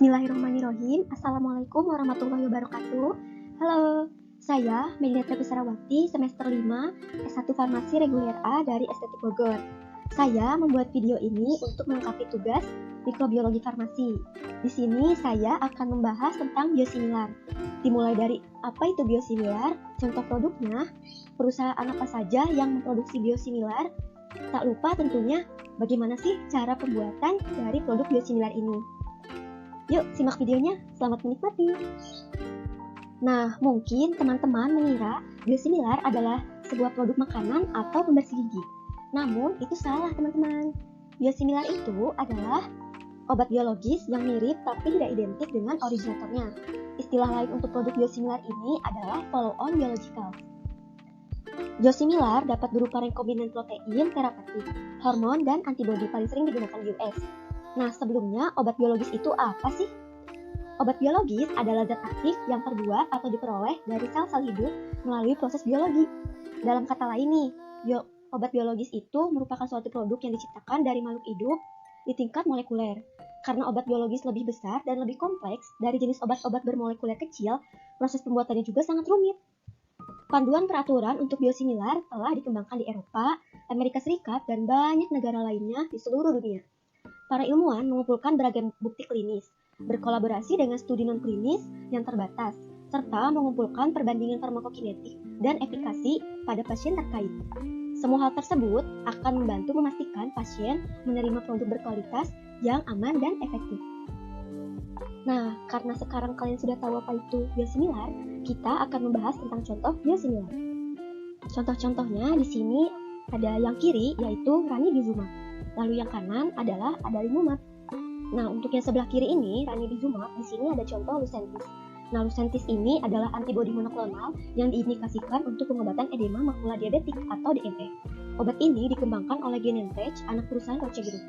Bismillahirrahmanirrahim. Assalamualaikum warahmatullahi wabarakatuh. Halo, saya Medinata Besarawati, semester 5, S1 Farmasi Reguler A dari Estetik Bogor. Saya membuat video ini untuk melengkapi tugas mikrobiologi farmasi. Di sini saya akan membahas tentang biosimilar. Dimulai dari apa itu biosimilar, contoh produknya, perusahaan apa saja yang memproduksi biosimilar, tak lupa tentunya bagaimana sih cara pembuatan dari produk biosimilar ini. Yuk, simak videonya. Selamat menikmati. Nah, mungkin teman-teman mengira biosimilar adalah sebuah produk makanan atau pembersih gigi. Namun, itu salah, teman-teman. Biosimilar itu adalah obat biologis yang mirip tapi tidak identik dengan originatornya. Istilah lain untuk produk biosimilar ini adalah follow-on biological. Biosimilar dapat berupa rekombinan protein, terapeutik, hormon, dan antibodi paling sering digunakan di US. Nah, sebelumnya obat biologis itu apa sih? Obat biologis adalah zat aktif yang terbuat atau diperoleh dari sel-sel hidup melalui proses biologi. Dalam kata lain nih, obat biologis itu merupakan suatu produk yang diciptakan dari makhluk hidup di tingkat molekuler. Karena obat biologis lebih besar dan lebih kompleks dari jenis obat-obat bermolekuler kecil, proses pembuatannya juga sangat rumit. Panduan peraturan untuk biosimilar telah dikembangkan di Eropa, Amerika Serikat, dan banyak negara lainnya di seluruh dunia. Para ilmuwan mengumpulkan beragam bukti klinis, berkolaborasi dengan studi non-klinis yang terbatas, serta mengumpulkan perbandingan farmakokinetik dan efikasi pada pasien terkait. Semua hal tersebut akan membantu memastikan pasien menerima produk berkualitas yang aman dan efektif. Nah, karena sekarang kalian sudah tahu apa itu biosimilar, kita akan membahas tentang contoh biosimilar. Contoh-contohnya di sini ada yang kiri yaitu ranibizumab. Lalu yang kanan adalah adalimumab. Nah, untuk yang sebelah kiri ini, ranibizumab, di sini ada contoh Lucentis. Nah, Lucentis ini adalah antibodi monoklonal yang diindikasikan untuk pengobatan edema makula diabetik atau DME. Obat ini dikembangkan oleh Genentech, anak perusahaan Roche Group.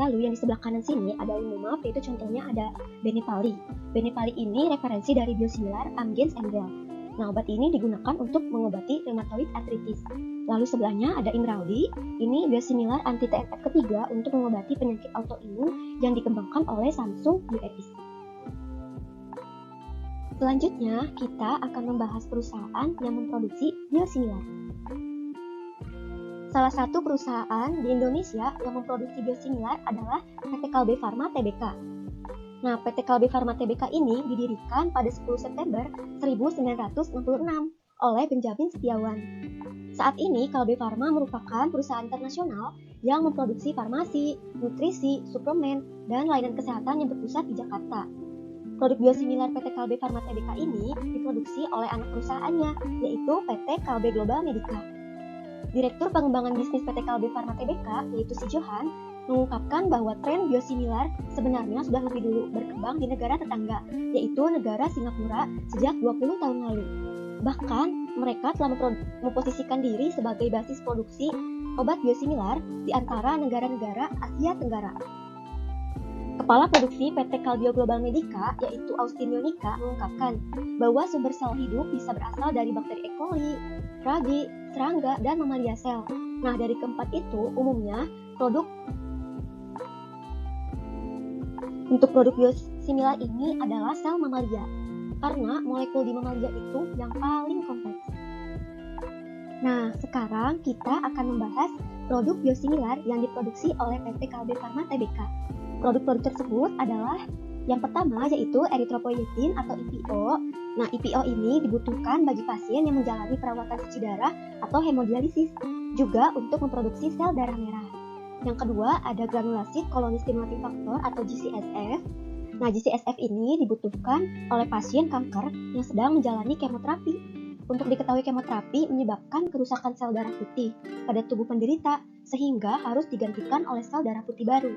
Lalu yang di sebelah kanan sini adalimumab, yaitu contohnya ada Benepali. Benepali ini referensi dari biosimilar Amgens Enzel. Nah, obat ini digunakan untuk mengobati rheumatoid arthritis. Lalu sebelahnya ada Imraldi, ini biosimilar anti-TNF ketiga untuk mengobati penyakit autoimun yang dikembangkan oleh Samsung Bioepis. Selanjutnya, kita akan membahas perusahaan yang memproduksi biosimilar. Salah satu perusahaan di Indonesia yang memproduksi biosimilar adalah PT Kalbe Farma Tbk. Nah, PT Kalbe Farma Tbk ini didirikan pada 10 September 1966 oleh Benjamin Setiawan. Saat ini, Kalbe Farma merupakan perusahaan internasional yang memproduksi farmasi, nutrisi, suplemen, dan layanan kesehatan yang berpusat di Jakarta. Produk biosimilar PT Kalbe Farma Tbk ini diproduksi oleh anak perusahaannya, yaitu PT Kalbe Global Medica. Direktur Pengembangan Bisnis PT Kalbe Farma Tbk, yaitu Si Johan, mengungkapkan bahwa tren biosimilar sebenarnya sudah lebih dulu berkembang di negara tetangga, yaitu negara Singapura sejak 20 tahun lalu. Bahkan, mereka telah memposisikan diri sebagai basis produksi obat biosimilar di antara negara-negara Asia Tenggara. Kepala produksi PT Kalbe Global Medica, yaitu Austin Yonika, mengungkapkan bahwa sumber sel hidup bisa berasal dari bakteri E. coli, ragi, serangga, dan mamalia sel. Nah, dari keempat itu, umumnya untuk produk biosimilar ini adalah sel mamalia, karena molekul di mamalia itu yang paling kompleks. Nah, sekarang kita akan membahas produk biosimilar yang diproduksi oleh PT Kalbe Farma Tbk. Produk-produk tersebut adalah yang pertama yaitu eritropoietin atau EPO. Nah, EPO ini dibutuhkan bagi pasien yang menjalani perawatan cuci darah atau hemodialisis, juga untuk memproduksi sel darah merah. Yang kedua ada granulasid koloni stimulating factor atau GCSF. Nah, GCSF ini dibutuhkan oleh pasien kanker yang sedang menjalani kemoterapi. Untuk diketahui kemoterapi menyebabkan kerusakan sel darah putih pada tubuh penderita sehingga harus digantikan oleh sel darah putih baru.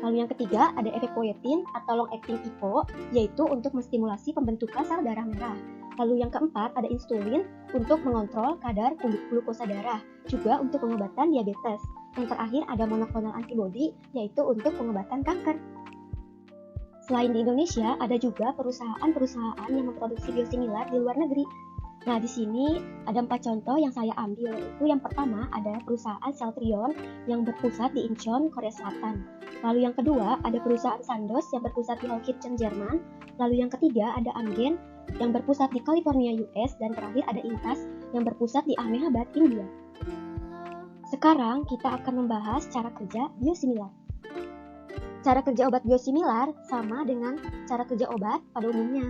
Lalu yang ketiga ada eritropoietin atau long-acting EPO, yaitu untuk menstimulasi pembentukan sel darah merah. Lalu yang keempat ada insulin untuk mengontrol kadar glukosa darah, juga untuk pengobatan diabetes. Yang terakhir ada monoklonal antibodi, yaitu untuk pengobatan kanker. Selain di Indonesia, ada juga perusahaan-perusahaan yang memproduksi biosimilar di luar negeri. Nah, di sini ada 4 contoh yang saya ambil, yaitu yang pertama ada perusahaan Celltrion yang berpusat di Incheon, Korea Selatan. Lalu yang kedua ada perusahaan Sandoz yang berpusat di Holkirchen, Jerman. Lalu yang ketiga ada Amgen yang berpusat di California, US. Dan terakhir ada Intas yang berpusat di Ahmedabad, India. Sekarang kita akan membahas cara kerja biosimilar. Cara kerja obat biosimilar sama dengan cara kerja obat pada umumnya.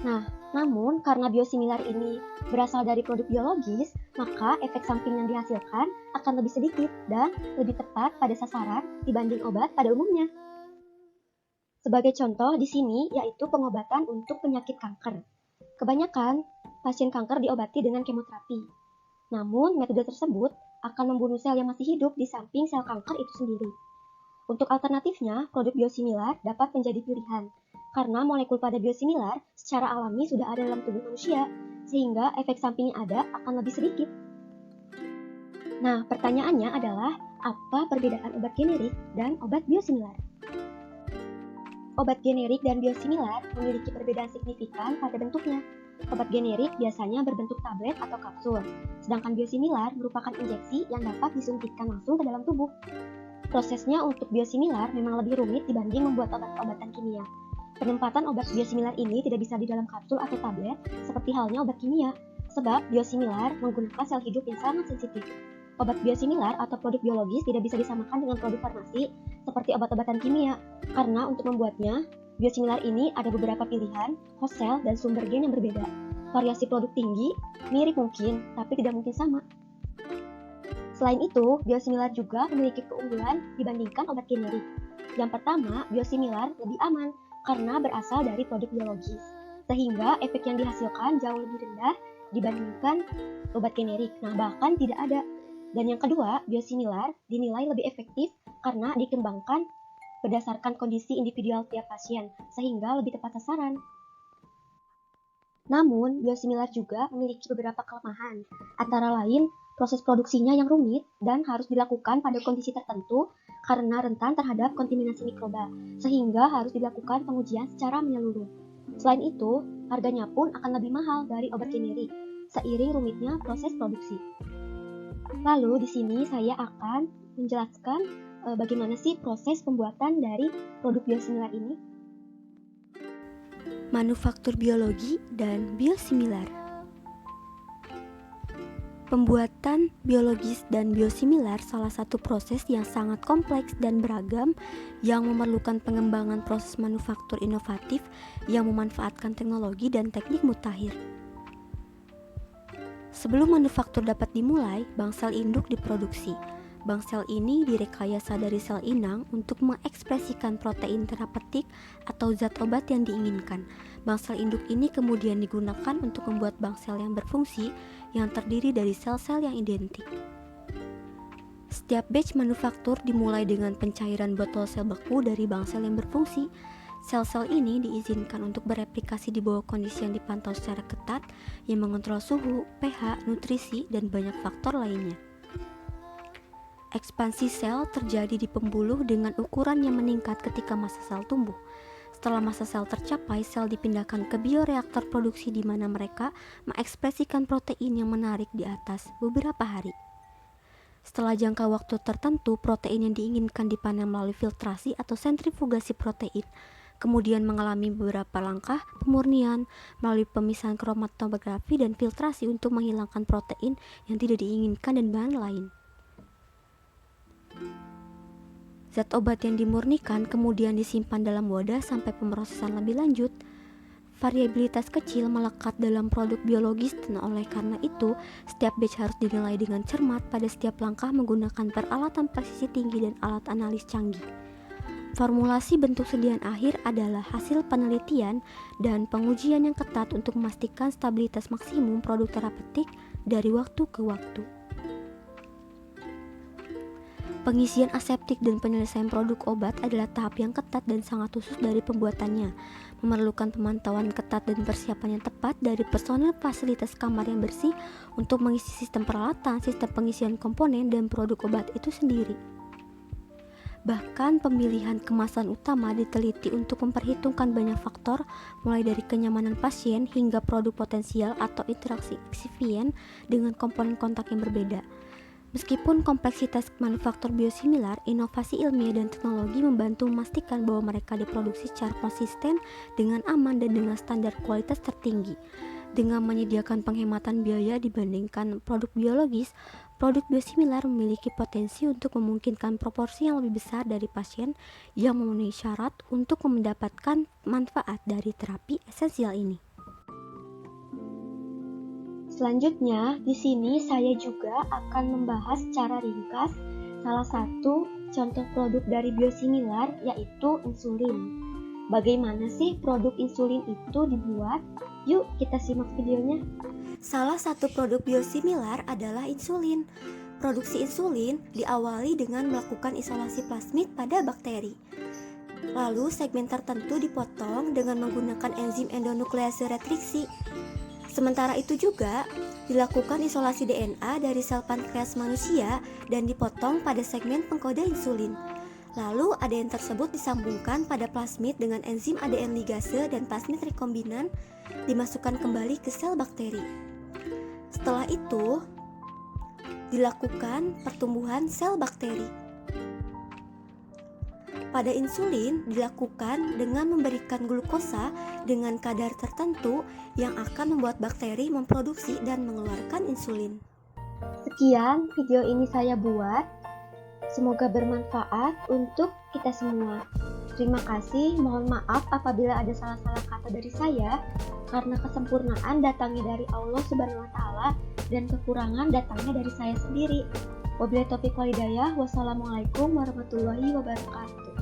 Nah, namun karena biosimilar ini berasal dari produk biologis, maka efek samping yang dihasilkan akan lebih sedikit dan lebih tepat pada sasaran dibanding obat pada umumnya. Sebagai contoh di sini yaitu pengobatan untuk penyakit kanker. Kebanyakan pasien kanker diobati dengan kemoterapi. Namun metode tersebut akan membunuh sel yang masih hidup di samping sel kanker itu sendiri. Untuk alternatifnya, produk biosimilar dapat menjadi pilihan karena molekul pada biosimilar secara alami sudah ada dalam tubuh manusia, sehingga efek samping yang ada akan lebih sedikit. Nah, pertanyaannya adalah, apa perbedaan obat generik dan obat biosimilar? Obat generik dan biosimilar memiliki perbedaan signifikan pada bentuknya. Obat generik biasanya berbentuk tablet atau kapsul, sedangkan biosimilar merupakan injeksi yang dapat disuntikkan langsung ke dalam tubuh. Prosesnya untuk biosimilar memang lebih rumit dibanding membuat obat-obatan kimia. Penempatan obat biosimilar ini tidak bisa di dalam kapsul atau tablet, seperti halnya obat kimia, sebab biosimilar menggunakan sel hidup yang sangat sensitif. Obat biosimilar atau produk biologis tidak bisa disamakan dengan produk farmasi, seperti obat-obatan kimia, karena untuk membuatnya, biosimilar ini ada beberapa pilihan, host cell, dan sumber gen yang berbeda. Variasi produk tinggi, mirip mungkin, tapi tidak mungkin sama. Selain itu, biosimilar juga memiliki keunggulan dibandingkan obat generik. Yang pertama, biosimilar lebih aman karena berasal dari produk biologis, sehingga efek yang dihasilkan jauh lebih rendah dibandingkan obat generik, bahkan tidak ada. Dan yang kedua, biosimilar dinilai lebih efektif karena dikembangkan berdasarkan kondisi individual tiap pasien, sehingga lebih tepat sasaran. Namun, biosimilar juga memiliki beberapa kelemahan, antara lain proses produksinya yang rumit dan harus dilakukan pada kondisi tertentu karena rentan terhadap kontaminasi mikroba, sehingga harus dilakukan pengujian secara menyeluruh. Selain itu, harganya pun akan lebih mahal dari obat generik, seiring rumitnya proses produksi. Lalu di sini saya akan menjelaskan bagaimana sih proses pembuatan dari produk biosimilar ini. Manufaktur biologi dan biosimilar. Pembuatan biologis dan biosimilar salah satu proses yang sangat kompleks dan beragam yang memerlukan pengembangan proses manufaktur inovatif yang memanfaatkan teknologi dan teknik mutakhir. Sebelum manufaktur dapat dimulai, bangsel induk diproduksi. Bangsel ini direkayasa dari sel inang untuk mengekspresikan protein terapeutik atau zat obat yang diinginkan. Bangsel induk ini kemudian digunakan untuk membuat bangsel yang berfungsi yang terdiri dari sel-sel yang identik. Setiap batch manufaktur dimulai dengan pencairan botol sel beku dari bangsel yang berfungsi. Sel-sel ini diizinkan untuk bereplikasi di bawah kondisi yang dipantau secara ketat yang mengontrol suhu, pH, nutrisi, dan banyak faktor lainnya. Ekspansi sel terjadi di pembuluh dengan ukuran yang meningkat ketika masa sel tumbuh. Setelah masa sel tercapai, sel dipindahkan ke bioreaktor produksi di mana mereka mengekspresikan protein yang menarik di atas beberapa hari. Setelah jangka waktu tertentu, protein yang diinginkan dipanen melalui filtrasi atau sentrifugasi protein, kemudian mengalami beberapa langkah pemurnian melalui pemisahan kromatografi dan filtrasi untuk menghilangkan protein yang tidak diinginkan dan bahan lain. Zat obat yang dimurnikan kemudian disimpan dalam wadah sampai pemrosesan lebih lanjut. Variabilitas kecil melekat dalam produk biologis dan oleh karena itu, setiap batch harus dinilai dengan cermat pada setiap langkah menggunakan peralatan presisi tinggi dan alat analis canggih. Formulasi bentuk sediaan akhir adalah hasil penelitian dan pengujian yang ketat untuk memastikan stabilitas maksimum produk terapeutik dari waktu ke waktu. Pengisian aseptik dan penyelesaian produk obat adalah tahap yang ketat dan sangat khusus dari pembuatannya, memerlukan pemantauan ketat dan persiapan yang tepat dari personel fasilitas kamar yang bersih untuk mengisi sistem peralatan, sistem pengisian komponen, dan produk obat itu sendiri. Bahkan pemilihan kemasan utama diteliti untuk memperhitungkan banyak faktor, mulai dari kenyamanan pasien hingga produk potensial atau interaksi eksifien dengan komponen kontak yang berbeda. Meskipun kompleksitas manufaktur biosimilar, inovasi ilmiah dan teknologi membantu memastikan bahwa mereka diproduksi secara konsisten dengan aman dan dengan standar kualitas tertinggi. Dengan menyediakan penghematan biaya dibandingkan produk biologis, produk biosimilar memiliki potensi untuk memungkinkan proporsi yang lebih besar dari pasien yang memenuhi syarat untuk mendapatkan manfaat dari terapi esensial ini. Selanjutnya, di sini saya juga akan membahas secara ringkas salah satu contoh produk dari biosimilar, yaitu insulin. Bagaimana sih produk insulin itu dibuat? Yuk kita simak videonya. Salah satu produk biosimilar adalah insulin. Produksi insulin diawali dengan melakukan isolasi plasmid pada bakteri. Lalu segmen tertentu dipotong dengan menggunakan enzim endonuklease retriksi. Sementara itu juga dilakukan isolasi DNA dari sel pankreas manusia dan dipotong pada segmen pengkode insulin. Lalu ADN tersebut disambungkan pada plasmid dengan enzim ADN ligase dan plasmid rekombinan dimasukkan kembali ke sel bakteri. Setelah itu, dilakukan pertumbuhan sel bakteri. Pada insulin dilakukan dengan memberikan glukosa dengan kadar tertentu yang akan membuat bakteri memproduksi dan mengeluarkan insulin. Sekian video ini saya buat. Semoga bermanfaat untuk kita semua. Terima kasih, mohon maaf apabila ada salah-salah kata dari saya, karena kesempurnaan datangnya dari Allah Subhanahu wa Ta'ala dan kekurangan datangnya dari saya sendiri. Wabillahi taufiq wal hidayah. Wassalamualaikum warahmatullahi wabarakatuh.